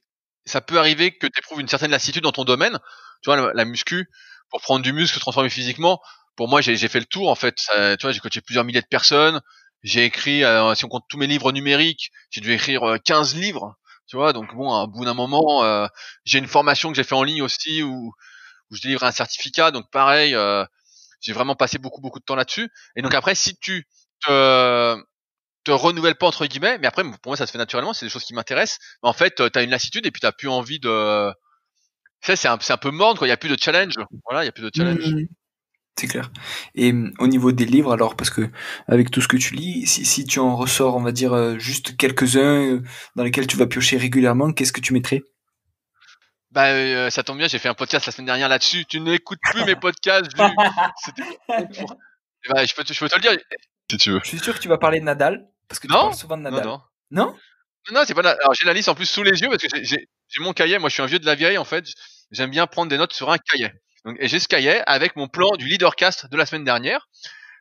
ça peut arriver que tu éprouves une certaine lassitude dans ton domaine. Tu vois, la muscu, pour prendre du muscle, se transformer physiquement, pour moi, j'ai fait le tour, en fait. Tu vois, j'ai coaché plusieurs milliers de personnes. J'ai écrit, si on compte tous mes livres numériques, j'ai dû écrire 15 livres. Tu vois, donc bon, à bout d'un moment, j'ai une formation que j'ai fait en ligne aussi où je délivre un certificat. Donc pareil, j'ai vraiment passé beaucoup de temps là-dessus. Et donc après, si tu te, te renouvelles pas entre guillemets, mais après pour moi ça se fait naturellement, c'est des choses qui m'intéressent. Mais en fait, t'as une lassitude et puis t'as plus envie de. Tu sais, c'est un peu morne quoi. Il y a plus de challenge. Voilà, il y a plus de challenge. Mmh, c'est clair. Et au niveau des livres, alors, parce que avec tout ce que tu lis, si tu en ressors, on va dire, juste quelques-uns dans lesquels tu vas piocher régulièrement, qu'est-ce que tu mettrais? Bah ça tombe bien, j'ai fait un podcast la semaine dernière là-dessus. Tu n'écoutes plus mes podcasts, Ju. C'était pour. Bah, je peux te le dire si tu veux. Je suis sûr que tu vas parler de Nadal, parce que tu parles Non, souvent de non, Nadal. non. Non? Non, c'est pas alors j'ai la liste en plus sous les yeux parce que j'ai mon cahier. Moi, je suis un vieux de la vieille en fait. J'aime bien prendre des notes sur un cahier. Donc, et j'ai ce cahier avec mon plan du leadercast de la semaine dernière.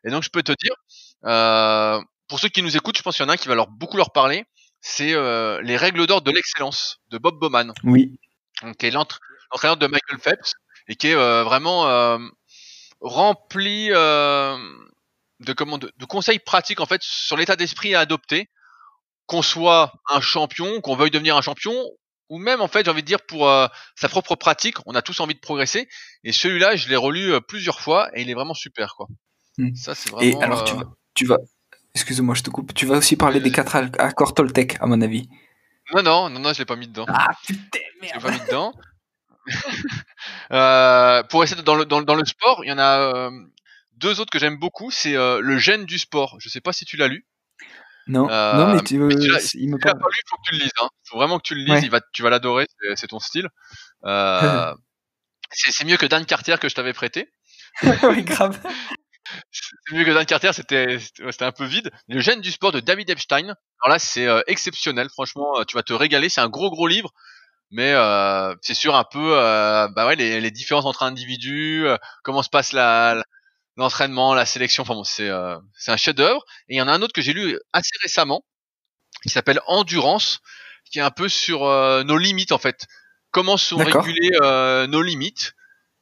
Et donc je peux te dire, pour ceux qui nous écoutent, je pense qu'il y en a un qui va beaucoup leur parler. C'est les règles d'or de l'excellence de Bob Bowman, Oui. donc, qui est l'entraîneur de Michael Phelps et qui est vraiment rempli de conseils pratiques en fait sur l'état d'esprit à adopter qu'on soit un champion, qu'on veuille devenir un champion, ou même en fait j'ai envie de dire pour sa propre pratique, on a tous envie de progresser. Et celui-là, je l'ai relu plusieurs fois et il est vraiment super quoi. Hmm. Ça c'est Et vraiment. alors, tu vas, excuse-moi, je te coupe. Tu vas aussi parler des Vas-y. 4 accords Toltec, à mon avis. Non, je l'ai pas mis dedans. Ah putain, Je l'ai merde. pas mis dedans. Pour essayer dans le sport, il y en a deux autres que j'aime beaucoup. C'est le gène du sport. Je sais pas si tu l'as lu. Non, non, mais Mais si il me tu l'as parle. pas lu, il faut que tu le lises. Hein. Faut vraiment que tu le lises. Ouais. Tu vas l'adorer. C'est ton style. Euh, c'est mieux que Dan Carter que je t'avais prêté. Oui, grave. C'est mieux que Dan Carter. C'était un peu vide. Le gène du sport de David Epstein. Alors là, c'est exceptionnel. Franchement, tu vas te régaler. C'est un gros livre. Mais c'est sur un peu bah ouais les différences entre individus, comment se passe l'entraînement, la sélection. Enfin bon, c'est un chef-d'œuvre. Et il y en a un autre que j'ai lu assez récemment qui s'appelle Endurance, qui est un peu sur nos limites en fait. Comment sont D'accord. régulées nos limites.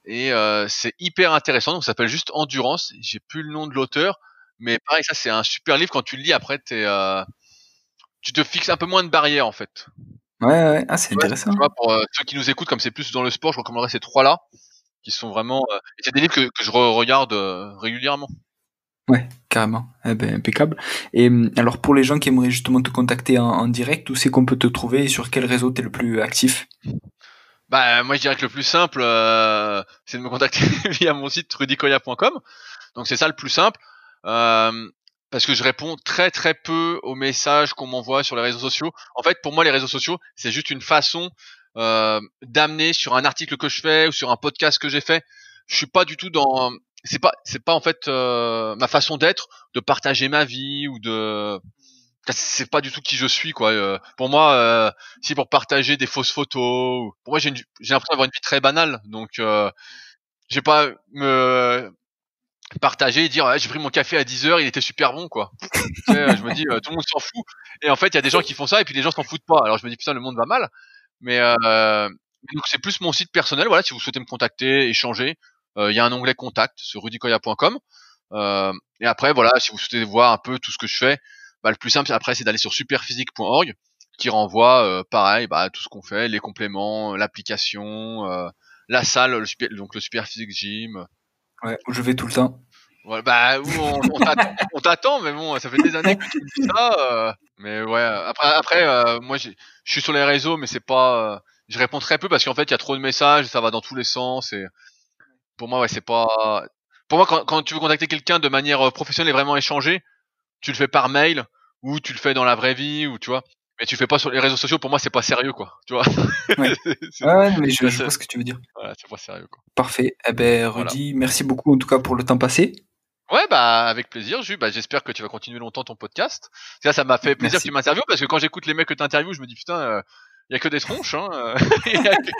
Et c'est hyper intéressant. Donc ça s'appelle juste Endurance. J'ai plus le nom de l'auteur, mais pareil, ça c'est un super livre. Quand tu le lis après, tu te fixes un peu moins de barrières en fait. Ouais. Ah, c'est intéressant. Tu vois, pour ceux qui nous écoutent, comme c'est plus dans le sport, je recommanderais ces trois-là, qui sont vraiment. Et c'est des livres que je regarde régulièrement. Ouais, carrément. Eh ben, impeccable. Et alors, pour les gens qui aimeraient justement te contacter en direct, où c'est qu'on peut te trouver et sur quel réseau t'es le plus actif? Bah, moi, je dirais que le plus simple, c'est de me contacter via mon site rudicoya.com. Donc, c'est ça le plus simple. Parce que je réponds très très peu aux messages qu'on m'envoie sur les réseaux sociaux. En fait, pour moi, les réseaux sociaux, c'est juste une façon d'amener sur un article que je fais ou sur un podcast que j'ai fait. Je suis pas du tout dans. C'est pas en fait ma façon d'être, de partager ma vie ou de. C'est pas du tout qui je suis quoi. Pour moi, si pour partager des fausses photos. Pour moi, j'ai l'impression d'avoir une vie très banale. Donc, j'ai pas me partager et dire ouais, j'ai pris mon café à 10h, il était super bon quoi. Tu sais, je me dis tout le monde s'en fout et en fait il y a des gens qui font ça et puis les gens s'en foutent pas. Alors je me dis putain le monde va mal. Mais donc c'est plus mon site personnel voilà si vous souhaitez me contacter, échanger, il y a un onglet contact sur rudicoya.com. Et après voilà si vous souhaitez voir un peu tout ce que je fais, bah le plus simple après c'est d'aller sur superphysique.org qui renvoie pareil bah tout ce qu'on fait, les compléments, l'application, la salle, donc le Superphysique Gym. Ouais, où je vais tout le temps. Ouais, bah, où on t'attend, mais bon, ça fait des années que tu me dis ça. Mais ouais, après, moi, je suis sur les réseaux, mais c'est pas, je réponds très peu parce qu'en fait, il y a trop de messages, ça va dans tous les sens. Et pour moi, ouais, c'est pas. Pour moi, quand tu veux contacter quelqu'un de manière professionnelle et vraiment échanger, tu le fais par mail ou tu le fais dans la vraie vie ou tu vois. Mais tu le fais pas sur les réseaux sociaux. Pour moi, c'est pas sérieux, quoi. Tu vois. Ouais. C'est- Ouais, mais c'est je assez- vois ce que tu veux dire. Voilà, c'est pas sérieux, quoi. Parfait. Eh ben, Voilà. Rudy, merci beaucoup en tout cas pour le temps passé. Ouais, bah, avec plaisir, Jus. Bah, j'espère que tu vas continuer longtemps ton podcast. Ça m'a fait plaisir que tu Merci. m'interviewes parce que quand j'écoute les mecs que t'interviews, je me dis putain, y a que des tronches, hein. Y a que-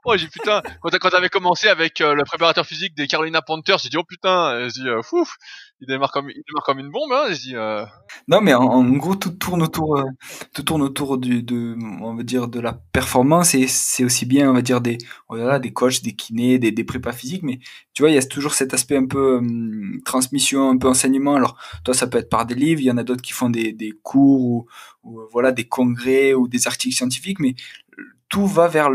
Oh, j'ai dit putain, quand t'avais commencé avec le préparateur physique des Carolina Panthers, j'ai dit oh putain, j'ai dit fouf, il démarre comme une bombe, hein. J'ai dit Non, mais en gros, tout tourne autour on va dire, de la performance et c'est aussi bien, on va dire, voilà, des coachs, des kinés, des prépas physiques, mais tu vois, il y a toujours cet aspect un peu transmission, un peu enseignement. Alors, toi, ça peut être par des livres, il y en a d'autres qui font des cours voilà, des congrès ou des articles scientifiques, mais tout va vers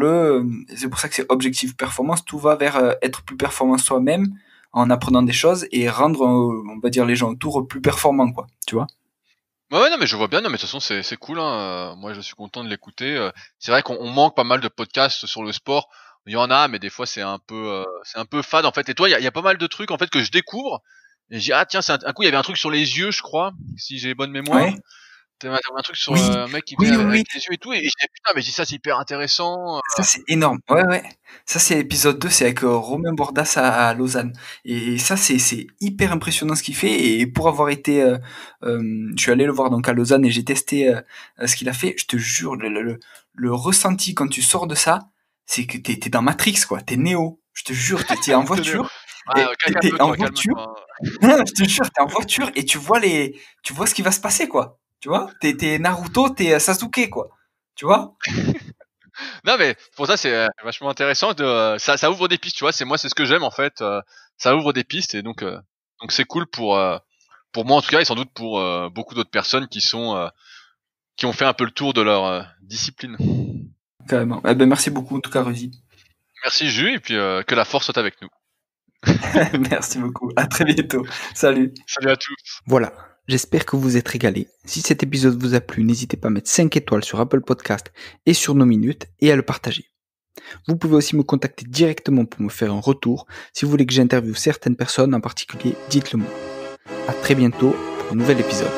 c'est pour ça que c'est objectif performance, tout va vers être plus performant soi-même en apprenant des choses et rendre, on va dire, les gens autour plus performants, quoi, tu vois. ouais, non, mais je vois bien, non, mais de toute façon, c'est cool, hein. Moi, je suis content de l'écouter. C'est vrai qu'on manque pas mal de podcasts sur le sport. Il y en a, mais des fois, c'est un peu fade, en fait. Et toi, il y a pas mal de trucs, en fait, que je découvre. Et je dis, ah, tiens, un coup, il y avait un truc sur les yeux, je crois, si j'ai bonne mémoire. Ouais. T'avais un truc sur Oui, un mec qui venait oui. avec les yeux et tout. Et je dis, putain, mais je dis, ça, c'est hyper intéressant. Ça, c'est énorme. Ouais. Ça, c'est l'épisode 2, c'est avec Romain Bordas à Lausanne. Et ça, c'est hyper impressionnant ce qu'il fait. Et pour avoir été, je suis allé le voir donc à Lausanne et j'ai testé ce qu'il a fait. Je te jure, le ressenti quand tu sors de ça, c'est que t'es dans Matrix, quoi. T'es Néo. Je te jure, t'es en Tenez. voiture. Ah, Et t'es en calme-toi, voiture. calme-toi. Non, je te jure, t'es en voiture et tu vois ce qui va se passer, quoi. Tu vois? T'es Naruto, t'es Sasuke, quoi. Tu vois? Non, mais pour ça, c'est vachement intéressant. Ça ouvre des pistes, tu vois. C'est ce que j'aime, en fait. Ça ouvre des pistes et donc c'est cool pour moi, en tout cas, et sans doute pour beaucoup d'autres personnes qui ont fait un peu le tour de leur discipline. Carrément. Eh ben, merci beaucoup en tout cas, Rudy. Merci Jus, et puis que la force soit avec nous. Merci beaucoup. À très bientôt. Salut. Salut à tous. Voilà. J'espère que vous vous êtes régalés. Si cet épisode vous a plu, n'hésitez pas à mettre 5 étoiles sur Apple Podcast et sur nos minutes et à le partager. Vous pouvez aussi me contacter directement pour me faire un retour. Si vous voulez que j'interviewe certaines personnes en particulier, dites-le moi. À très bientôt pour un nouvel épisode.